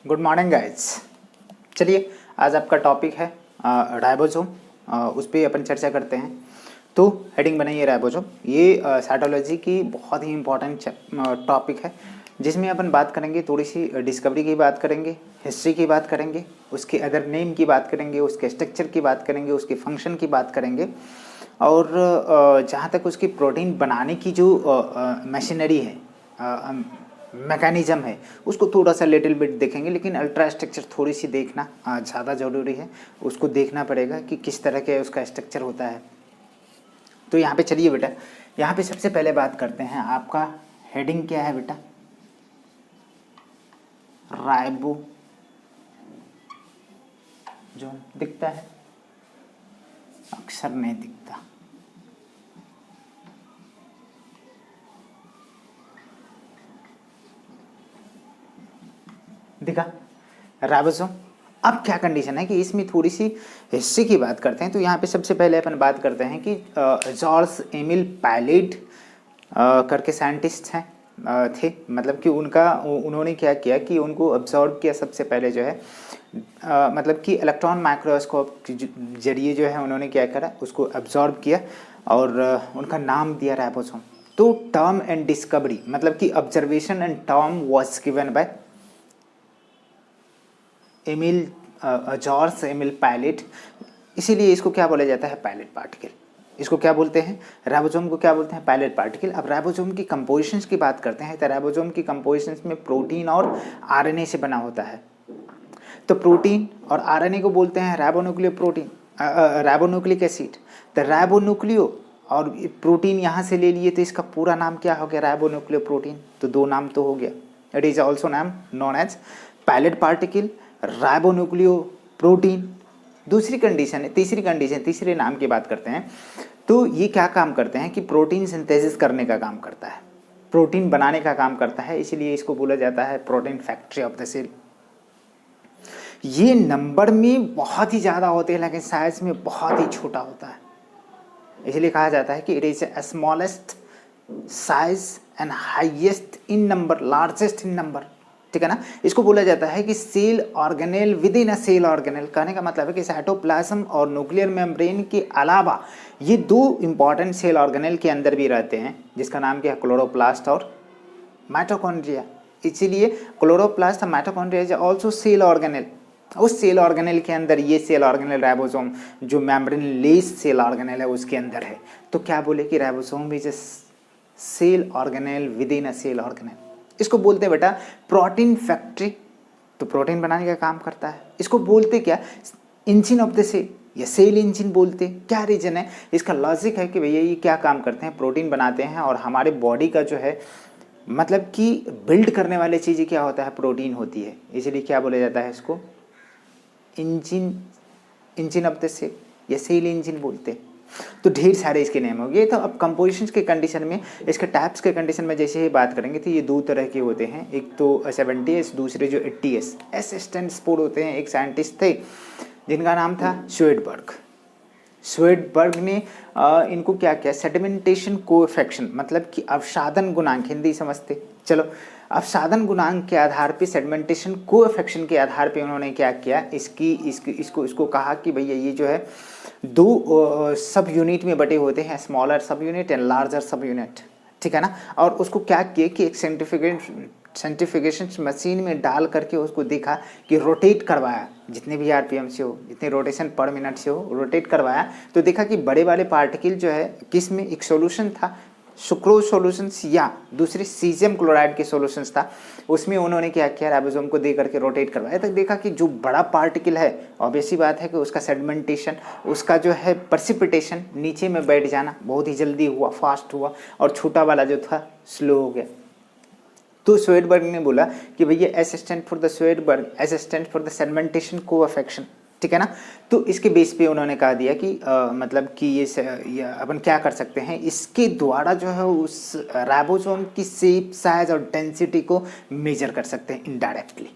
Good morning guys. चलिए आज आपका टॉपिक है राइबोसोम। उस पर अपन चर्चा करते हैं। तो हेडिंग बनाइए राइबोसोम। ये साइटोलॉजी की बहुत ही इम्पोर्टेंट टॉपिक है, जिसमें अपन बात करेंगे, थोड़ी सी डिस्कवरी की बात करेंगे, हिस्ट्री की बात करेंगे, उसके अदर नेम की बात करेंगे, उसके स्ट्रक्चर की बात करेंगे, उसके फंक्शन की बात करेंगे, और जहाँ तक उसकी प्रोटीन बनाने की जो मशीनरी है, मैकेनिज़्म है, उसको थोड़ा सा लिटिल बिट देखेंगे। लेकिन अल्ट्रा स्ट्रक्चर थोड़ी सी देखना ज़्यादा ज़रूरी है। उसको देखना पड़ेगा कि किस तरह के उसका स्ट्रक्चर होता है। तो यहाँ पे चलिए बेटा, यहाँ पे सबसे पहले बात करते हैं। आपका हेडिंग क्या है बेटा? राइबो जो दिखता है, अक्षर नहीं दिखता। दिखा राइबोसोम। अब क्या कंडीशन है कि इसमें थोड़ी सी हिस्ट्री की बात करते हैं। तो यहाँ पे सबसे पहले अपन बात करते हैं कि जॉर्ज एमिल पैलेट करके साइंटिस्ट हैं, थे। मतलब कि उन्होंने क्या किया कि उनको ऑब्जर्व किया सबसे पहले जो है, मतलब कि इलेक्ट्रॉन माइक्रोस्कोप के जरिए जो है उन्होंने क्या करा, उसको ऑब्जर्व किया और उनका नाम दिया राइबोसोम। तो टर्म एंड डिस्कवरी, मतलब कि observation and term was given by Emil George Emil Palade. इसीलिए इसको क्या बोला जाता है? Palade particle. इसको क्या बोलते हैं? राइबोसोम को क्या बोलते हैं? Palade particle. अब राइबोसोम की कंपोजिशंस की बात करते हैं। तो राइबोसोम की कंपोजिशंस में प्रोटीन और आरएनए से बना होता है। तो प्रोटीन और आरएनए को बोलते हैं राइबोन्यूक्लियो प्रोटीन, राइबोन्यूक्लिक एसिड। तो राइबोन्यूक्लियो और प्रोटीन यहाँ से ले लिए, तो इसका पूरा नाम क्या हो गया? Ribonucleoprotein. तो दो नाम तो हो गया। इट इज ऑल्सो नाम known as Palade particle, ribonucleoprotein. दूसरी कंडीशन है, तीसरे नाम की बात करते हैं। तो ये क्या काम करते हैं कि प्रोटीन सिंथेसिस करने का काम करता है, प्रोटीन बनाने का काम करता है। इसीलिए इसको बोला जाता है protein factory of the cell. ये नंबर में बहुत ही ज़्यादा होते हैं, लेकिन साइज में बहुत ही छोटा होता है। इसलिए कहा जाता है कि it is smallest size and highest in number, largest in number. ठीक है ना? इसको बोला जाता है कि cell organelle within a cell organelle. कहने का मतलब है कि साइटोप्लाज्म और न्यूक्लियर मेम्ब्रेन के अलावा ये दो इंपॉर्टेंट सेल ऑर्गेनेल के अंदर भी रहते हैं, जिसका नाम क्या है? क्लोरोप्लास्ट और माइटोकॉन्ड्रिया। इसीलिए क्लोरोप्लास्ट और mitochondria is also cell organelle. उस सेल ऑर्गेनेल के अंदर ये सेल ऑर्गेनेल राइबोसोम जो मेम्ब्रेन लेस सेल ऑर्गेनेल है उसके अंदर है। तो क्या बोले कि ribosome is a cell organelle within a cell organelle. इसको बोलते हैं बेटा प्रोटीन फैक्ट्री। तो प्रोटीन बनाने का काम करता है। इसको बोलते क्या? इंजिन ऑफ द सेल या सेल इंजिन बोलते। क्या रीजन है? इसका लॉजिक है कि भैया ये क्या काम करते हैं? प्रोटीन बनाते हैं, और हमारे बॉडी का जो है, मतलब कि बिल्ड करने वाली चीज़ें क्या होता है? प्रोटीन होती है। इसलिए क्या बोला जाता है इसको? इंजिन ऑफ द सेल या सेल इंजिन बोलते हैं। तो ढेर सारे इसके नेम हो गए। तो अब कंपोजिशंस के कंडीशन में, इसके टाइप्स के कंडीशन में जैसे ही बात करेंगे, तो ये दो तरह के होते हैं। एक तो 70S, दूसरे जो 80S। एस स्टैंड स्पोर्ट होते हैं। एक साइंटिस्ट थे जिनका नाम था स्वेडबर्ग। स्वेडबर्ग ने इनको क्या किया? सेडिमेंटेशन कोएफिशिएंट, मतलब कि अवसादन गुणांक, हिंदी समझते चलो। अवसादन गुणांक के आधार पे, सेडिमेंटेशन कोएफिशिएंट के आधार पे उन्होंने क्या किया? इसको कहा कि भैया ये जो है दो सब यूनिट में बटे होते हैं, स्मॉलर सब यूनिट एंड लार्जर सब यूनिट। ठीक है ना? और उसको क्या किए कि एक सेंट्रीफ्यूगेशन मशीन में डाल करके उसको देखा कि रोटेट करवाया, जितने भी आरपीएम से हो, जितने रोटेशन पर मिनट से हो, रोटेट करवाया। तो देखा कि बड़े वाले पार्टिकल जो है, किस में? एक सॉल्यूशन था, सुक्रोज सॉल्यूशंस या दूसरे सीजियम क्लोराइड के सॉल्यूशंस था। उसमें उन्होंने क्या किया? राइबोसोम को दे करके रोटेट करवाया। तक देखा कि जो बड़ा पार्टिकल है, ऑब्वियस सी बात है कि उसका सेडिमेंटेशन, उसका जो है प्रेसिपिटेशन, नीचे में बैठ जाना बहुत ही जल्दी हुआ, फास्ट हुआ, और छोटा वाला जो था स्लो हो गया। तो स्वेडबर्ग ने बोला कि भैया S stand for the Svedberg, S stand for the sedimentation coefficient. ठीक है ना? तो इसके बेस पे उन्होंने कहा दिया कि मतलब कि ये अपन क्या कर सकते हैं, इसके द्वारा जो है उस राइबोसोम की शेप, साइज और डेंसिटी को मेजर कर सकते हैं इनडायरेक्टली।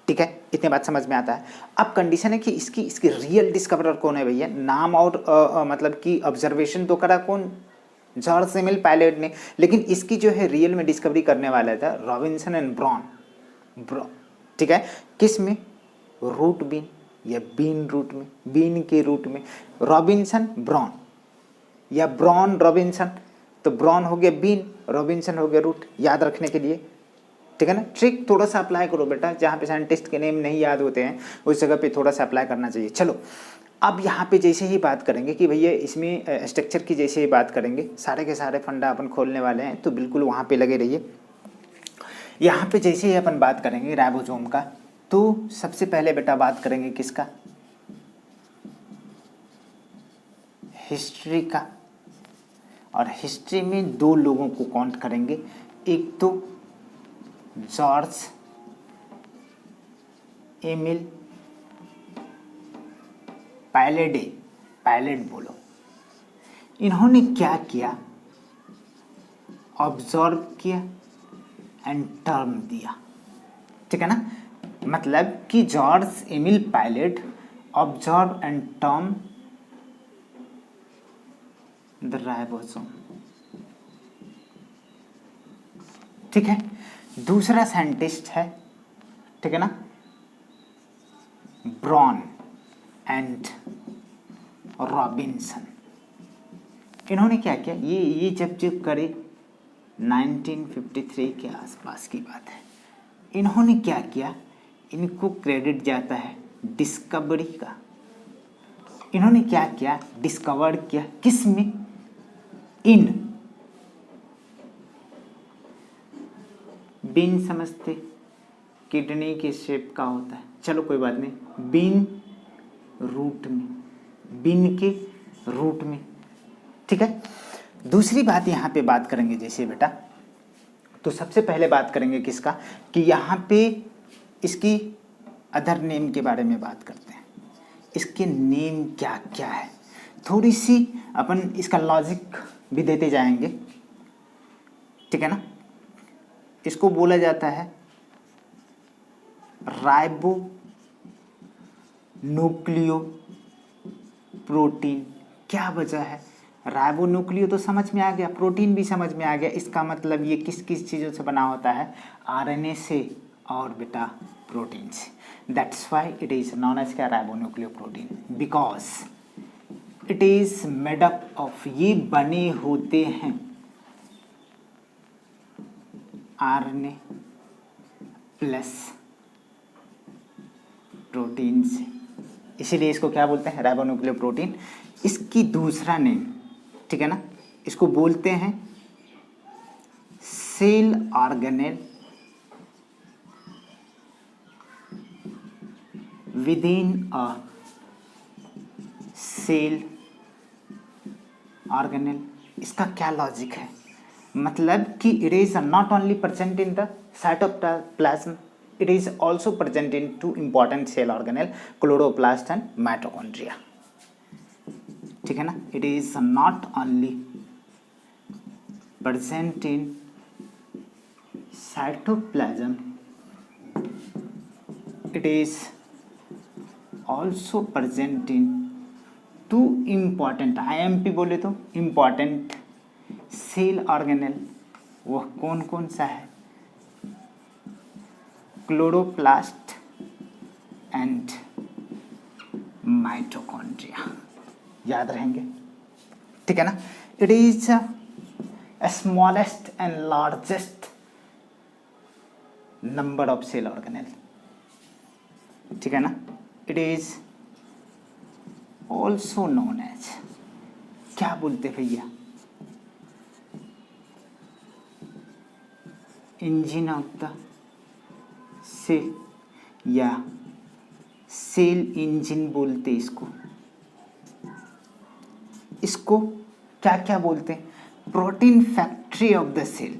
ठीक है? इतने बात समझ में आता है। अब कंडीशन है कि इसकी रियल डिस्कवरर कौन है भैया? नाम और मतलब कि ऑब्जर्वेशन तो करा कौन? जॉर्ज एमिल पैलेट ने। लेकिन इसकी जो है रियल में डिस्कवरी करने वाला था रॉबिन्सन एंड ब्राउन। ठीक है, किस में, रूट बीन या बीन रूट में, बीन के रूट में। रॉबिन्सन ब्राउन या ब्राउन रॉबिन्सन, तो ब्राउन हो गया बीन, रॉबिन्सन हो गया रूट, याद रखने के लिए, ठीक है ना। ट्रिक थोड़ा सा अप्लाई करो बेटा, जहाँ पे साइंटिस्ट के नेम नहीं याद होते हैं उस जगह पे थोड़ा सा अप्लाई करना चाहिए। चलो अब यहाँ पे जैसे ही बात करेंगे कि भैया इसमें स्ट्रक्चर की जैसे ही बात करेंगे, सारे के सारे फंडा अपन खोलने वाले हैं, तो बिल्कुल वहाँ पे लगे रहिए। यहाँ पे जैसे ही अपन बात करेंगे राइबोसोम का, तो सबसे पहले बेटा बात करेंगे किसका, हिस्ट्री का। और हिस्ट्री में दो लोगों को काउंट करेंगे, एक तो जॉर्ज एमिल पायलेट, पायलेट बोलो। इन्होंने क्या किया, ऑब्जर्व किया एंड टर्म दिया, ठीक है ना। मतलब कि George Emil Palade observe and term the ribosome, ठीक है। दूसरा साइंटिस्ट है, ठीक है ना, ब्राउन एंड रॉबिन्सन। इन्होंने क्या किया, ये जब करे 1953 के आसपास की बात है। इन्होंने क्या किया, इनको क्रेडिट जाता है डिस्कवरी का। इन्होंने क्या किया, डिस्कवर किया, किस में, इन बीन समझते, किडनी के शेप का होता है, चलो कोई बात नहीं, बीन रूट में, बीन के रूट में, ठीक है। दूसरी बात यहाँ पे बात करेंगे जैसे बेटा, तो सबसे पहले बात करेंगे किसका, कि यहाँ पे इसकी अदर नेम के बारे में बात करते हैं, इसके नेम क्या क्या है, थोड़ी सी अपन इसका लॉजिक भी देते जाएंगे, ठीक है ना। इसको बोला जाता है राइबो न्यूक्लियो प्रोटीन। क्या वजह है, राइबो न्यूक्लियो तो समझ में आ गया, प्रोटीन भी समझ में आ गया, इसका मतलब ये किस किस चीज़ों से बना होता है, आरएनए से और बेटा प्रोटीन से। That's why it is known as क्या, ribonucleoprotein, because it is made up of, ये बने होते हैं आरएनए प्लस प्रोटीन से, इसीलिए इसको क्या बोलते हैं, राइबोन्यूक्लियो प्रोटीन। इसकी दूसरा नेम, ठीक है ना, इसको बोलते हैं cell organelle within a cell organelle. इसका क्या लॉजिक है, मतलब कि it is not only present in the cytoplasm, it is also present in two important cell organelle, chloroplast and mitochondria, ठीक है ना। it is not only present in cytoplasm, it is also present in two important, IMP बोले तो important cell organelle, वह कौन कौन सा है, क्लोरोप्लास्ट एंड माइटोकॉन्ड्रिया, याद रहेंगे, ठीक है ना। It is smallest and largest number of cell organelle, ठीक है ना। It is also known as, क्या बोलते भैया, इंजन ऑफ द सेल या सेल इंजन बोलते इसको। इसको क्या क्या बोलते हैं, protein factory of the cell.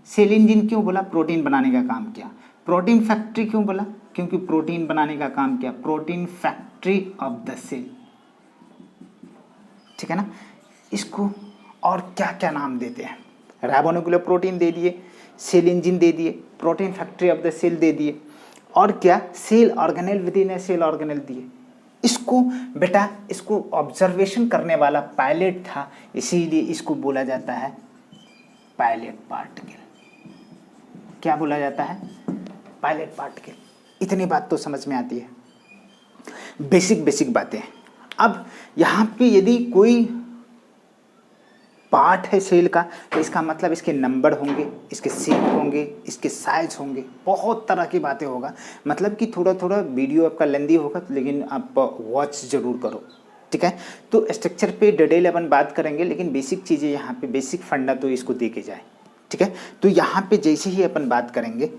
Cell engine क्यों बोला, प्रोटीन बनाने का काम किया। प्रोटीन फैक्ट्री क्यों बोला, क्योंकि प्रोटीन बनाने का काम किया, protein factory of the cell, ठीक है ना। इसको और क्या क्या नाम देते हैं, राइबोन्यूक्लियो प्रोटीन दे दिए, सेल इंजन दे दिए, protein factory of the cell दे दिए, और क्या, cell organelle within a cell organelle दिए। इसको बेटा, इसको ऑब्जर्वेशन करने वाला पायलट था, इसीलिए इसको बोला जाता है पायलट पार्टिकल। क्या बोला जाता है, पायलट पार्टिकल। इतनी बात तो समझ में आती है, बेसिक बातें। अब यहाँ पे यदि कोई पार्ट है सेल का तो इसका मतलब इसके नंबर होंगे, इसके शेप होंगे, इसके साइज होंगे, बहुत तरह की बातें होगा। मतलब कि थोड़ा थोड़ा वीडियो आपका लेंदी होगा, लेकिन आप वॉच जरूर करो, ठीक है। तो स्ट्रक्चर पे डिटेल अपन बात करेंगे, लेकिन बेसिक चीज़ें यहाँ पे, बेसिक फंडा तो इसको दे के जाए, ठीक है। तो यहाँ पे जैसे ही अपन बात करेंगे,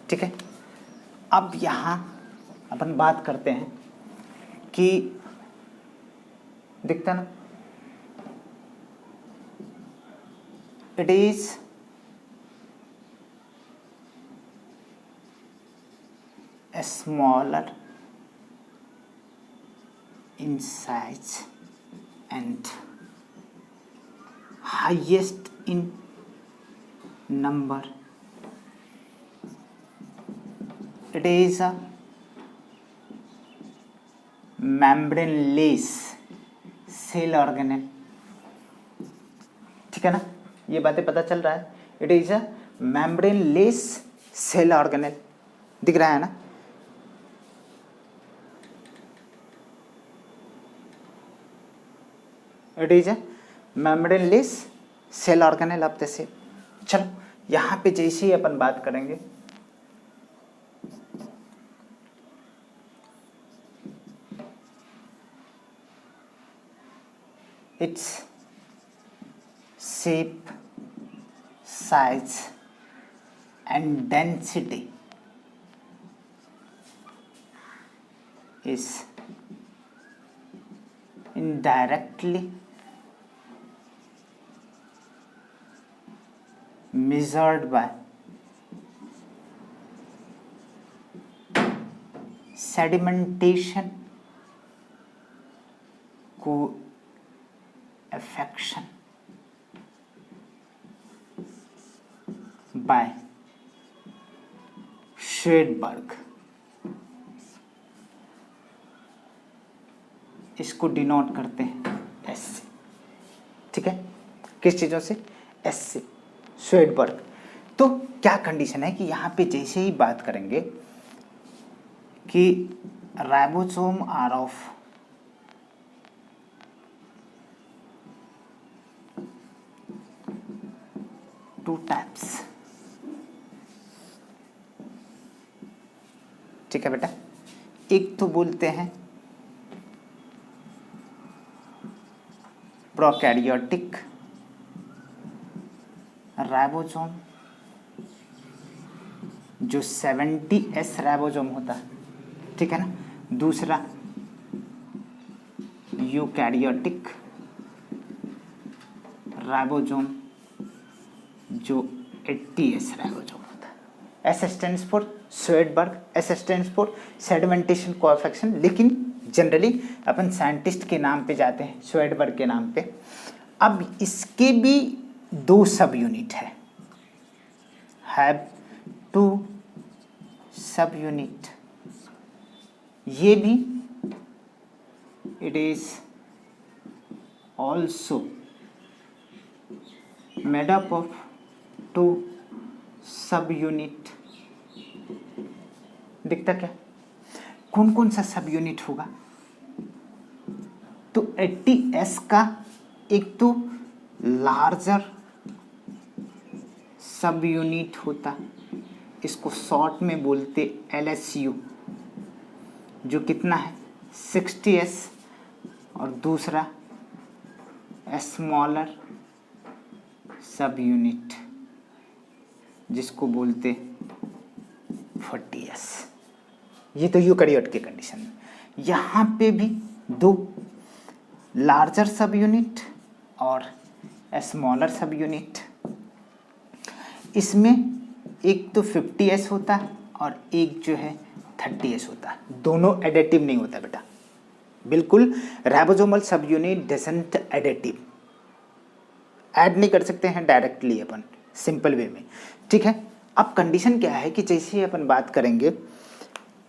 ठीक है। अब यहाँ अपन बात करते हैं कि दिखता ना, it is smaller in size and highest in number. It is a membraneless cell organelle, ठीक है ना, ये बातें पता चल रहा है। It is a membraneless cell organelle, दिख रहा है ना। It is a membraneless cell organelle of the cell. चलो यहाँ पे जैसे ही अपन बात करेंगे, its shape, size and density is indirectly measured by sedimentation coefficient by Schoenberg। इसको डिनोट करते हैं एस से, ठीक है। किस चीज़ों से? एस से, श्वेडबर्ग। तो क्या कंडीशन है कि यहाँ पे जैसे ही बात करेंगे कि ribosome are of two types, ठीक है बेटा। एक तो बोलते हैं प्रोकैरियोटिक राइबोसोम, जो 70S राइबोसोम होता है, ठीक है ना। दूसरा यूकैरियोटिक राइबोसोम, जो 80S राइबोसोम होता है। S stands for Svedberg, S stands for sedimentation coefficient, लेकिन जनरली अपन साइंटिस्ट के नाम पे जाते हैं, श्वेडबर्ग के नाम पे। अब इसके भी 2 सब यूनिट है, हैव 2 सब यूनिट। ये भी it is also made up of 2 सब यूनिट। दिखता क्या, कौन कौन सा सब यूनिट होगा? तो 80S का एक तो लार्जर सब यूनिट होता, इसको शॉर्ट में बोलते LSU, जो कितना है 60S, और दूसरा स्मॉलर सब यूनिट जिसको बोलते 40S। ये तो यूकैरियोट की कंडीशन है। यहाँ पे भी 2 लार्जर सब यूनिट और स्मॉलर सब यूनिट। इसमें एक तो 50S होता है और एक जो है 30S होता है। दोनों एडिटिव नहीं होता बेटा, बिल्कुल। राइबोसोमल सब यूनिट डजंट एडिटिव, ऐड नहीं कर सकते हैं डायरेक्टली अपन, सिंपल वे में, ठीक है। अब कंडीशन क्या है कि जैसे ही अपन बात करेंगे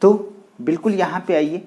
तो बिल्कुल यहाँ पे आइए,